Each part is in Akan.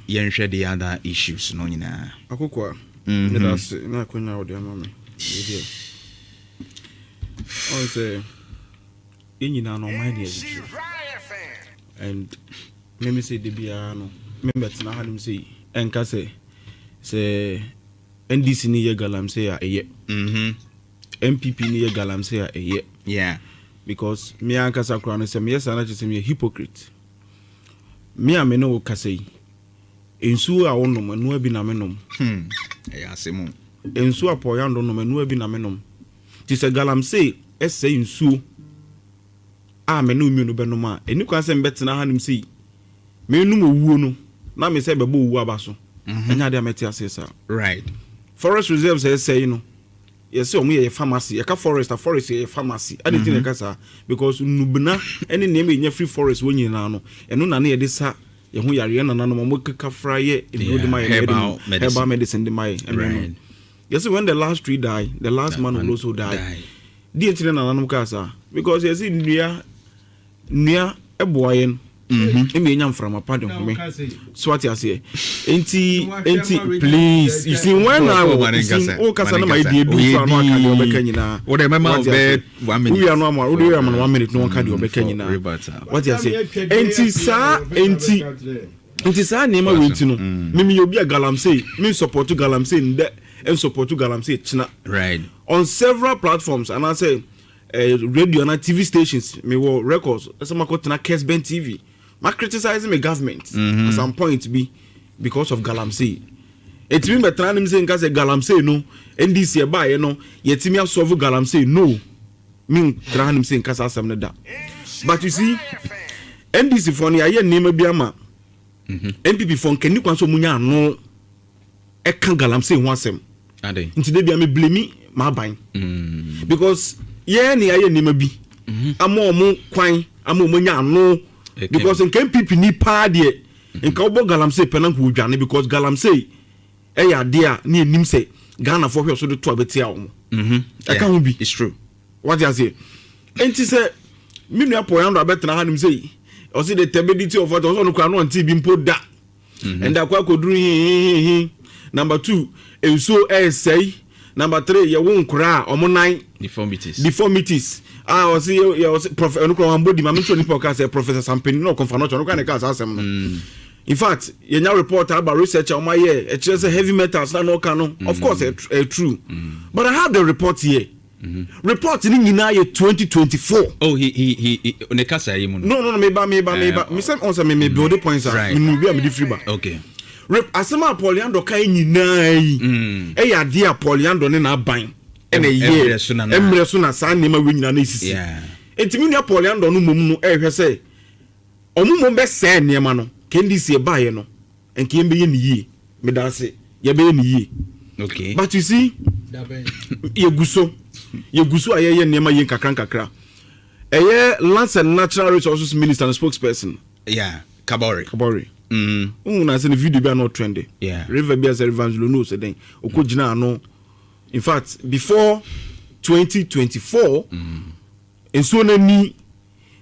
yenhwe the other issues no nyina akokwa that's na konya ode mama on say nyina no mind here and let me say the bia no member tina hanim say enka say NDC ni ye galamsey ya eye MPP ni ye galamsey ya eye yeah because me anka sakra no say me yes na say me hypocrite me amene wo kasei ensu a wonom anu abi na menom ya asemu ensu apoya ndo no anu abi na menom ti say galamsey ese ensu a me no mienu benom a eni kwa say mbetena hanim sei me num owuo no na me say bebo owuo abaso enya de ameti asesa right forest reserves say you know yes omu ye pharmacy ka forest ye pharmacy ade tin ka sa because nubna ene ne me nya free forest wonyi na no eno na na ye de sa ye ho yare na na no mo ka fra ye e do my herbal medicine de my right. Yes when the last tree die the last man will also die di tin na na ka sa because yes nua eboyen emi nyam from apart of me so what you say enti please you see when I o kasa na my dey do so no aka dey obeka nyina what the mama be 1 minute we are no more we are 1 minute no aka dey obeka nyina what you say enti sa na ma wenti no me obi a galamsey me support galamsey nde and support galamsey china right on several platforms and I say radio and TV stations me wo records some akot na Kesben TV ma criticizing the government at some point be because of galamsey etimi betra nim say nka say galamsey no NDC e ba ye no yetimi asolve galamsey no me tra nim say nka sa asem ne da but you see NDC for ne aye nima bi ama MPP for nkani kwan so munya no e kan galamsey ho asem ade nti de bia me blame ma ban because ye ne aye nima bi amo mo kwan amo mo nya no because in MPP ni pa de nka obo galamsey penan ko dwane because galamsey e ya de a na enim say Ghana for hwe so de to abetia wo I can't be it's true what you say enti say me nua po yando abetena hanim say o say the tebedity of what so no kwa no anti bi mpo da and akwa koduru number 2 enso say number 3 ye won kura omonan deformities o say ye professor no kwa mbodi ma me so ni podcast say professor Sampeni no konfa no kwa ne ka asem no in fact ye nya report about research o ma ye e kire say heavy metals na no can no of course true but I have the report here report ni nyina ye 2024 oh he on the kasa yi mu no me ba me say on say me build the points me bi am di free ba okay asema Poliando kai nyina yi e ya dia Poliando ne na ban e na ye emre so na sa ne ma we nyina na isisi entimi nua Poliando no mom no e hwe say omumom be se ne ma no kendi sie ba ye no enke mbe ye ni yi me da se ye be ye ni yi okay but you see ye guso ayeye ne ma ye kakra eye Lands and Natural Resources Minister and spokesperson Kabore na say the video be not trendy river be as Evangelist no say den okogina no in fact before 2024 enso na ni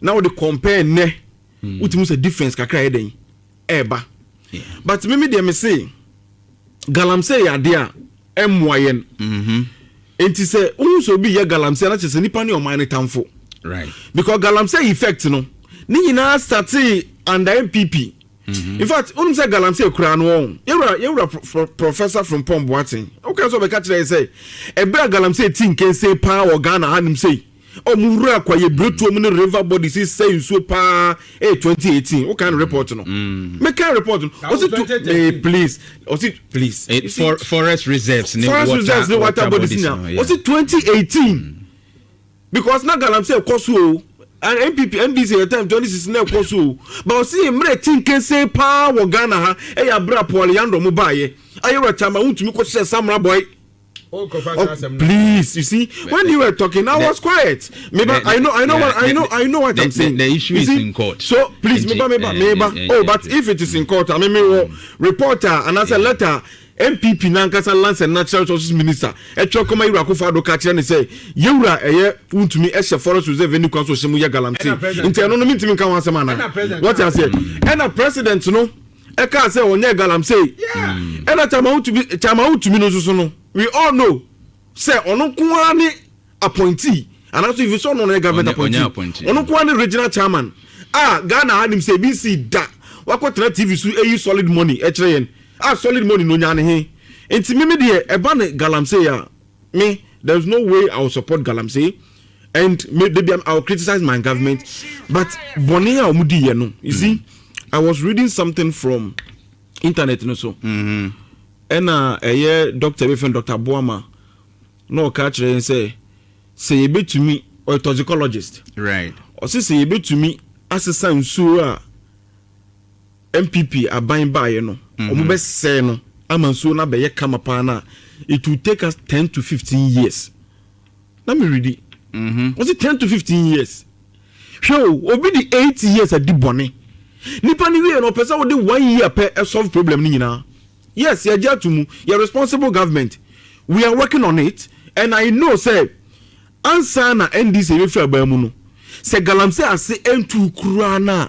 now the compare ne utimu say difference kakra ye den eba but me dey me say galamsey ya dia emwayen enti say unso bi ye galamsey na chese nipa ne o man tamfo right because galamsey effect no ni nyina start under MPP in fact say galamsey kura no on you professor from Pomboatin okay so be catch say e bra galamsey tin ken say pa o Ghana hanim say o mu wura kwa ye bretu mu ne river body say so pa 2018 what kind of report no make a report please for forest reserves water bodies now was it 2018 because na galamsey koso and MPP NDC at time 2016 na koso but see mre tin ken say pa wo Ghana ha e ya bra Poliando mo baye ayero chama untumi ko se Samra boy. Oh, please, you see, when you were talking, I was quiet. Maybe I know what I'm saying. The issue is in court. So please, maybe. But if it is in court, I mean, reporter and as a letter, MPP Nankasa Lands and Natural Resources Minister. Echokoma Irakufa do catch and say, Yura untumi eshe forest reserve any council shemu ya galamsey. Inti ano no mintimi kan wansema na. What I say? And a president no I can't say on galamsey. Yeah. And that chama to me no. We all know. Say ono kwani appointee. And also if you saw no government appointee. Ono kwani regional chairman. Ghana had him say BC da. Wakotena TV so solid money. Solid money no nyane he. Enti me de ebane galamsey ya. Me there's no way I will support galamsey. And maybe I'll criticize my government, but Bonia Omudi, no. You see, I was reading something from internet, you know, so. And a year Dr. Biff and Dr. Boama, no catch and say a bit to me, or a toxicologist, right? Or say a bit to me, as a son, so MPP are buying by, you know, or best say no, I'm a soon be come upon it will take us 10 to 15 years. Let me read it. Was it 10 to 15 years? Show, obi the 8 years at the bonnet. Nipa ni we no person would 1 year per solve problem ni nyina. Yes, you're jatumu, you're responsible government. We are working on it, and I know say answer na NDC we feel ba mu no. Say galamsey ase entu kura na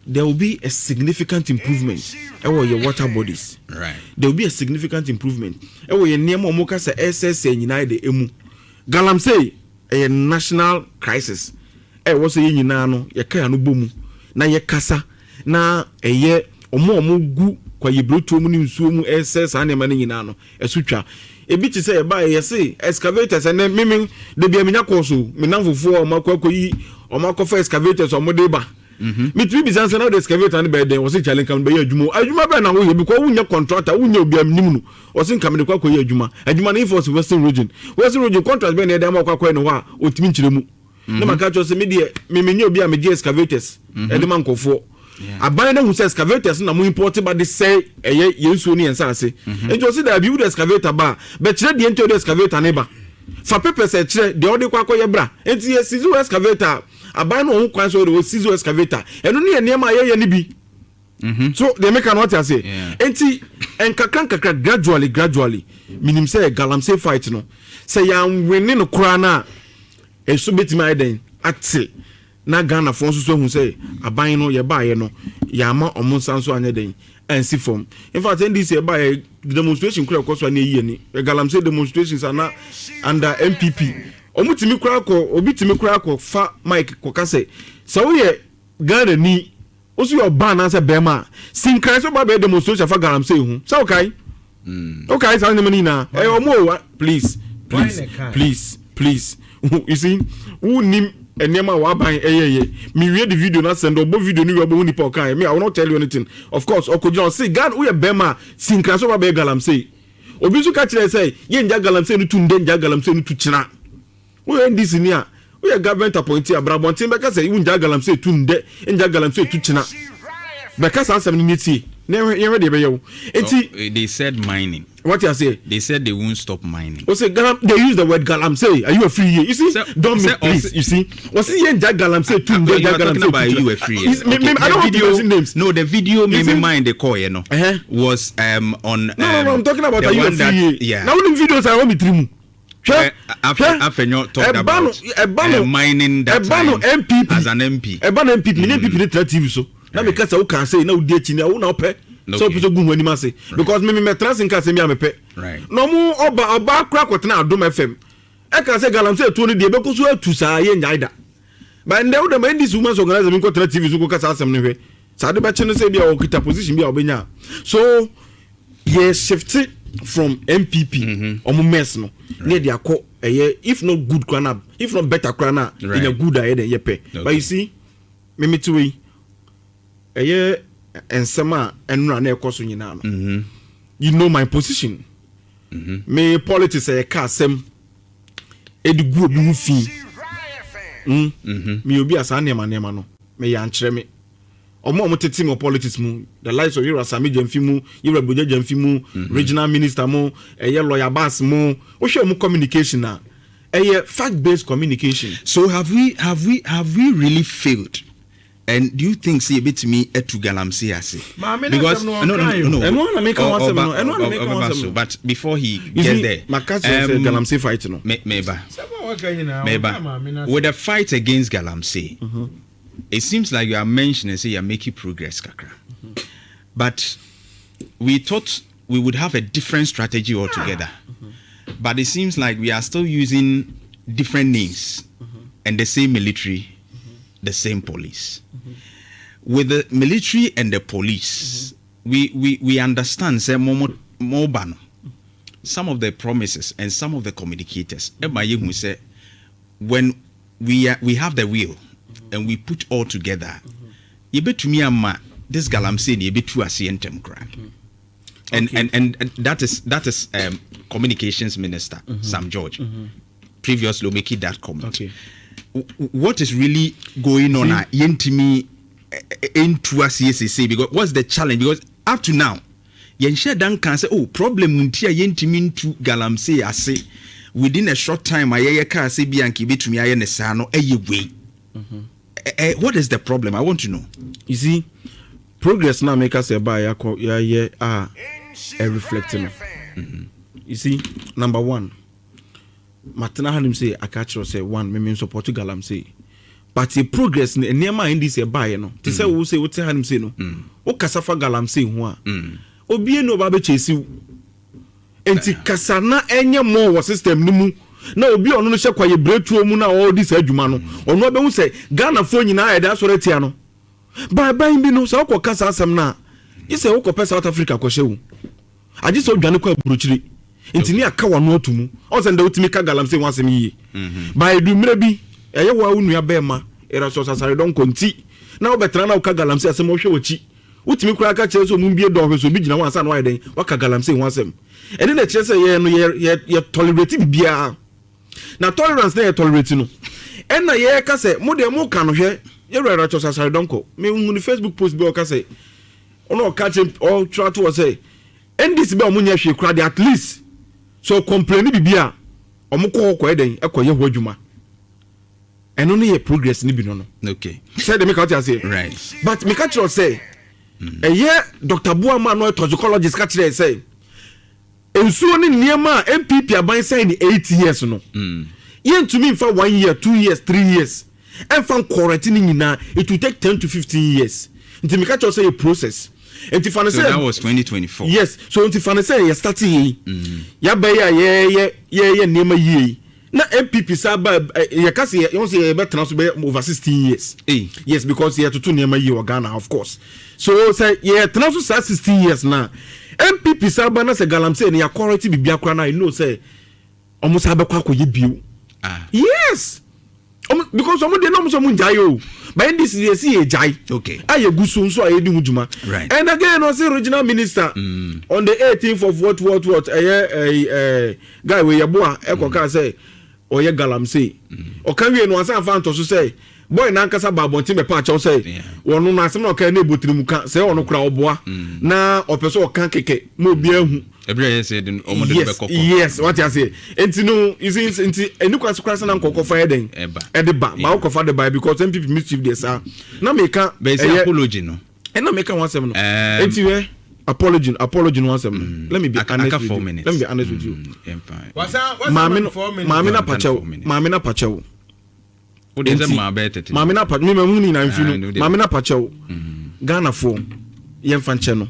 there will be a significant improvement. Your water bodies. Right. There will be a significant improvement. Your name omoka say SS nyina de emu. Galamsey a national crisis. Was a nyina no ye ka no bomu na ye kasa na eye omo gu kwa yebroto mu ni nsuo mu SS anema ne nyina no esutwa ebi ti say ba ye say excavators and mimi de bia menya koso menamfofo omakoyi omakofa excavators omode ba me three business na the excavator and be den was challenge kan be adwuma ba na wo ye because wunya contractor wunya obi amnim no was in kamene kwa koyi adwuma na force western region contract be na dem akwa no wa otimi nchiremu na maka cho se me de me menye obi am de excavators e de mankofo aban na hu se excavators na mo import ba de say eye yensuo ni ensa ase and you see that build excavator ba be kire de ento de excavator ne ba fa paper se kire de odi kwa koye bra enti ye sizu excavator aban no kwan so de sizu excavator eno ne niam ye ni bi so they make an what I say enti enkakra gradually minim say galamsey fight no say ya winning no kra na eso betima eden ate na Ghana for so hu say aban no ye ba ye no ya ma omonsan so anya den ansi form in fact NDC ye ba ye demonstration kura koso na yi ni galamsey demonstrations ana under MPP omutimi kura ko obitimi kura ko fa mic ko kase so ye Ghana ni osu your ban answer bema sinkran so ba be demonstration fa galamsey hu so okay okay so na mani na omo please you see who nim enema wa ban me read the video na send obo video ni we obo ni pa kan me I will not tell you anything of course okojo say God we bema sinkran so ba be galamsey obi so ka kire say ye nja galamsey no tunde nja galamsey no tuchina we NDC ni a we government appointee abrabontin be ka say we nja galamsey tunde nja galamsey tuchina be ka say ni ti they said mining. What you say? They said they won't stop mining. They use the word galamsey. Are you a free? You see, don't make please. You see, what's the galamsey? Talking about you a free. I don't want to mention names. No, the video made me mind the call. You know, was on. No, I'm talking about you a free. Yeah. Now the videos I want me to. After not talk about mining that time MPP as an MP. MPP. MPP TV so. Na me kasa wo kan say na wo die chi na wo na ope so pese gu nwani ma say because me trans nka say me amepe right no mu oba kra kwotena Adom FM e kan say galamsey to ni de be ko so atu sa ye nyaida ba nde wo de ma ndis women organize me ko tra TV so ko kasa asem ne hwe sa de be chi no say bia wo kita position bia obenya so ye shift from MPP omo mess no ne de akọ if not good krana if not better krana in a good aye ye pe but you see me to we ensema enura na ekoso nyina no you know my position me politics e ka asem edigu obi hu fi me obi asa nema no me ya nkyere me omo tete me politics mu the lives of Yura Sami Jamfi mu Yura Boja Jamfi mu regional minister mu lawyer bass mu o hwe mu communication na fact based communication. So have we really failed? And do you think say a bit to me to galamsey ase? Because no. But before he gets there, galamsey fight no. Meba. With the fight against galamsey, it seems like you are mentioning say you're making progress, kakra. But we thought we would have a different strategy altogether. But it seems like we are still using different names and the same military, the same police. With the military and the police, we understand say more some of the promises and some of the communicators. Say when we have the will and we put all together, you bet to me this galamsey you bet to us and that is communications minister Sam George previously making that comment. Okay. What is really going on yentimi into us CSC, because what's the challenge? Because up to now yenshare dan can say problem ntia yentimi into galamsey ase within a short time ayeye ka ase bi anke betumi aye ne sa no way. What is the problem? I want to know. You see, progress now make us a buy reflecting. You see, number one, Martina had him say, I catch you say one, me support Galam say. But the progress near my in this a buy, no. To say who say what him say no. O Kasafa Galam say one. Obi no babe chase you. Enti kasana enya more system nimu. Na obi ono no hye kwaye breakthrough mu na all this adwuma no. Ono be hu say Ghana fo nyina e da so retia no. Bye bi no so ko kasa asem na. You say wo ko South Africa ko hye wu. Aje so dwane kwa burochiri. Enti ni aka wano atumu. O se nda utimi ka galam say wansem yi. Bye du mra bi eye wa unu ya be ma. Era so sasare don konti. Na obetra na ka galam say asem wo hwe wachi. Utimi kura aka kire so mu bie do hwe so bi gina wansa na wa den. Wa ka galam say wansem. Eni na kire say ye no ye tolerate bibia. Na tolerance na ye tolerate no. En na ye ka say mo de mo ka no hwe. Ye rera cho sasare don ko. Me hu ni Facebook post bi o ka say ono catch him all try to say and this be omunya hwe kura at least so complain bibia omukọ ko eden ekoye ho adwuma eno no ye progress ni bi no. Okay, say the make out say right, but me catch you say Dr. Buama no toxicologist catch you say ensuo ni niema MPP aban say in 8 years no yen to me for 1 year 2 years 3 years and from correcting nyina it will take 10 to 15 years until me catch you say a process. So that was 2024. Yes. So until Fana say you starting ya be ya nema ye. Na MPP saba ya kasi you say you better transfer over 16 years. Yes, because you have to nema ye or Ghana, of course. So say you transfer 16 years now. MPP saba na say galam say ya quality bibia kra na you know say almost have kwa ko ye biu. Yes. Because some of them know some jayo. But in this year see a jai. Okay. Aye gusu so aye di mujuma. Right. And again was the regional minister on the 18th of what guy we yaboa ekoka say oye galam say. O kan we no ansa fan to so say boy na nkasa babonti me pa cha say wono na asem na o kan na ebotiri ka say ono kura oboa na opeso o kan keke mo bia hu. Yes, what you say? And you know, you see, and you can scratch and uncle for heading at the back, but for the Bible because some people mischief this. Now make a apology, no, and not make a 1 7. And you apology 1 7. Let me be honest with you. Let me be honest with you. Mamina Pacho. What is my better? Mamina Pacho, Mamina Pacho, Ghana phone, Yen channel.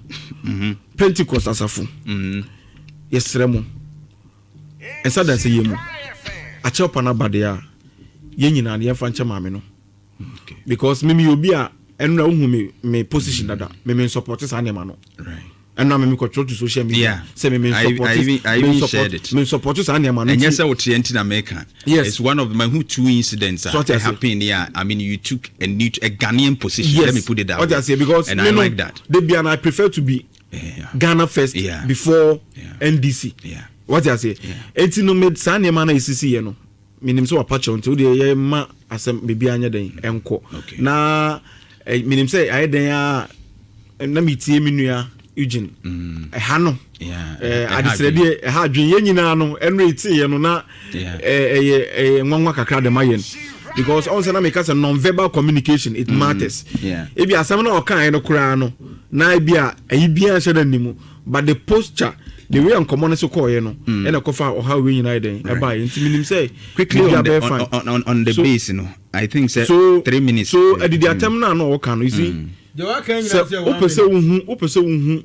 Pentecost asafo yesremo esa da se yemu a chepa na bade a ye nyina na ye fa nche maame no because me obi a enu na hu me position dada me support sa na ma no right and na me control to social media say me support me support sa na ma no and yes say what enti na America. Yes, it's one of my two incidents that happened here. I mean, you took a Ghanaian position. Yes. Let me put it that way. I say because and I like that. And I prefer to be Ghana first before NDC. Yeah. What I say? Enti no med sa na ma na isisi ye no. Minim so apacho nti de ye ma asem bibi anya den enko. Na minim say aye den a na mitie minua Eugene. Ha no. Adisrede ha adwen ye nyina no enre tie ye no na nwanwa kakra de mayen. Because also na make us a non-verbal communication it matters. Ebi asem na okan no kura no na bia ayibia hye da nimu but the posture the way on common so call you know and a kofa or how we united e buy into minim say quickly on the base you know I think say so 3 minutes so at the attempt na no okan you see opese unhu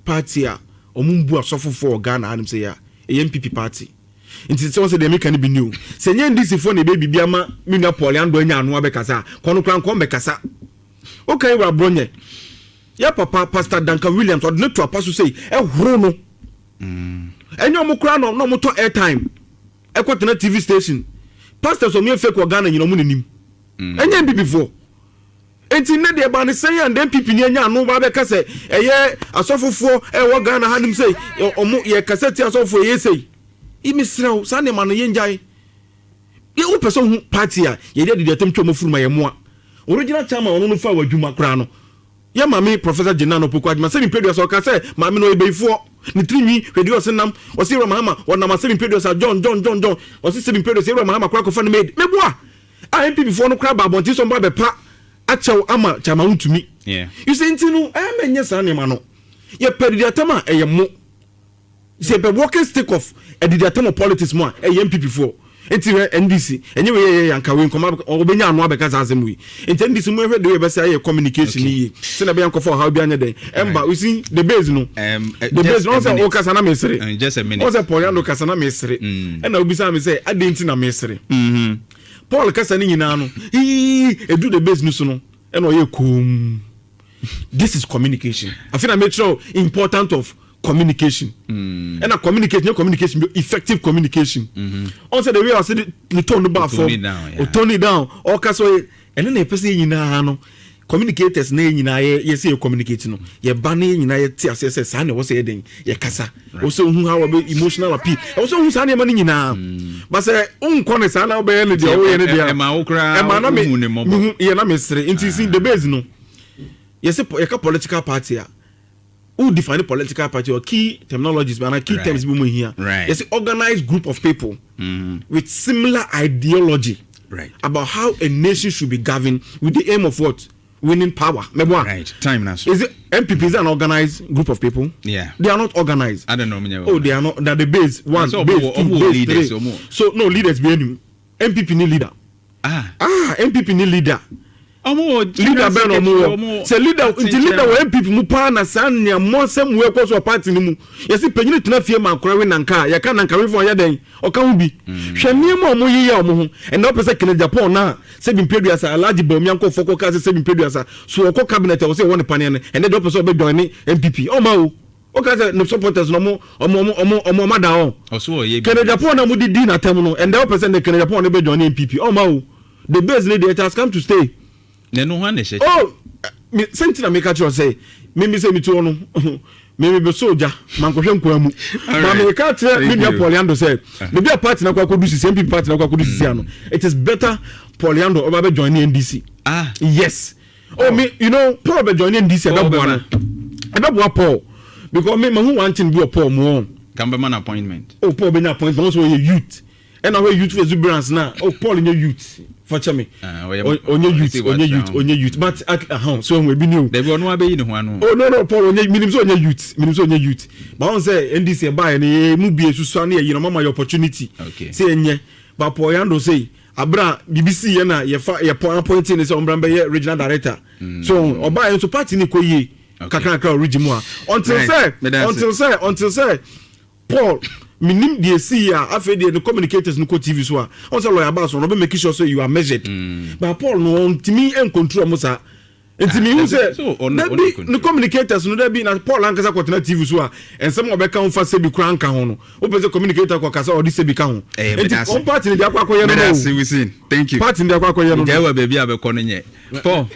party a omumbu asofofo Ghana anim say ya MPP party nti se wose de make can be new se nye ndisi fo ne be bibia ma menu Poliando anya anu abekasa kono kran ko mbekasa okay wa bronye ya papa Pastor Duncan Williams odne to apaso say ehoro no enyo mo kra no mo to airtime ekotena TV station pastors o me fake ko Ghana nyino mo nanim enye MPP fo enti ne de ba ne say and MPP ni anya anu ba bekasa eye asofofo wo Ghana hanim say omo ye kaseti asofofo ye say imisraw sa ne ma no yenjai ye wo person hu party a ye de atem twom furuma ye moa original chairman ono no fa wadwuma kra no ye mami Professor Jenano Pokwadima se mi pedu so ka se mami no ebeifo ni trinwi radio senam o se Ibrahim Mahama wona ma se mi pedu so John o se mi pedu so Ibrahim Mahama kra ko fa no made meboa a MPP fo no kra ba bonti so mba be pa achew ama chairman utumi you say ntinu menye sa ne ma no ye pedu atama eye mo se be working stick of edidiatemo politics mo MPP for enti NDC enye we yanka we nkoma obenya anu abeka zasem we enti NDC mo hwe de we be say communication ni se na be yanko for how bi anya den emba we see the base no the base no say o kasa na mesere just a minute o say Poliando kasa na mesere e na obi say me say adenti na mesere Paul kasa ni nyina no edu the base no so no e na oye kum this is communication I feel I make sure important of communication and a communication effective communication also the way I said the tone bar for tone it down or kaso and then person nyina no communicators na nyina ye say communicate no ye ba na nyina ye ti ase say na wo say den ye kasa also hu how emotional appeal also hu sa na ma nyina but say unkɔ ne sa na be ne de wo ye ne de ma wo kra na me ye na me sere into see the base no ye say ye ka political party a who define the political party or key terminologies but key terms we here it's an organized group of people with similar ideology about how a nation should be governed with the aim of what winning power time now is it MPP is an organized group of people they are not organized I don't know they are not that the base one so base two base leaders three. So no leaders be any MPP ni leader MPP ni leader leader ben omo se leader wa MPP mu pa na san ne mo sem we ko so party ni mu yesi panyini tena fie ma kora we nanka ya ka nanka we for ya den o ka hu bi hwani mo mo yiya omo ho e na opese kene Japan na se bi mpedu asa alaji ba mi anko foko ka se bi mpedu asa so ko cabinet o se won pane ne e de opese o be join ni MPP o ma o ka se no supporters no mo mada o so ye bi kene Japan na mu di na tem no e de opese ne kene Japan ne be join ni MPP o ma the base leader it has come to stay. Oh, sentina make at you say, maybe say me to no, maybe be soldier, Mankosham Kwamu. Mammy can't tell me Poliando say, maybe a party na kwa kudusi, same people party na kwa kudusi siano. It is better Poliando over joining NDC. Yes. Oh, me, you know, Paul be joining NDC. I don't want Paul because me who wanting to be a Paul more. Camberman appointment. Oh, Paul be an appointment. Also, a youth. And our youth exuberance now. Oh, Paul in your youth. For me, on your youth, but at home, so we be new. They will not be in one. Oh, no, Paul, on your youth, But on say, and this buy any movie to Sunny, you know, mama, your opportunity. Okay, say, yeah, but Poyando say, Abra, BBC, and your appointing is on Brambay regional director. So, or buy into party Nikoye, Kakanaka, Rigimua. Until say, Paul. Minim de see ya after the communicators no TV so on say lawyer boss no be make sure so you are measured but Paul no ntimi en control mo sa ntimi hu say no communicators no there be na Paul ankasa kwotena TV so and some obeka on fa se bi kran ka ho no o pese communicator kwa kasa o di se bi ka ho enti on party ni akwa koye no thank you party ni akwa koye no dey wa baby abeko no nye Paul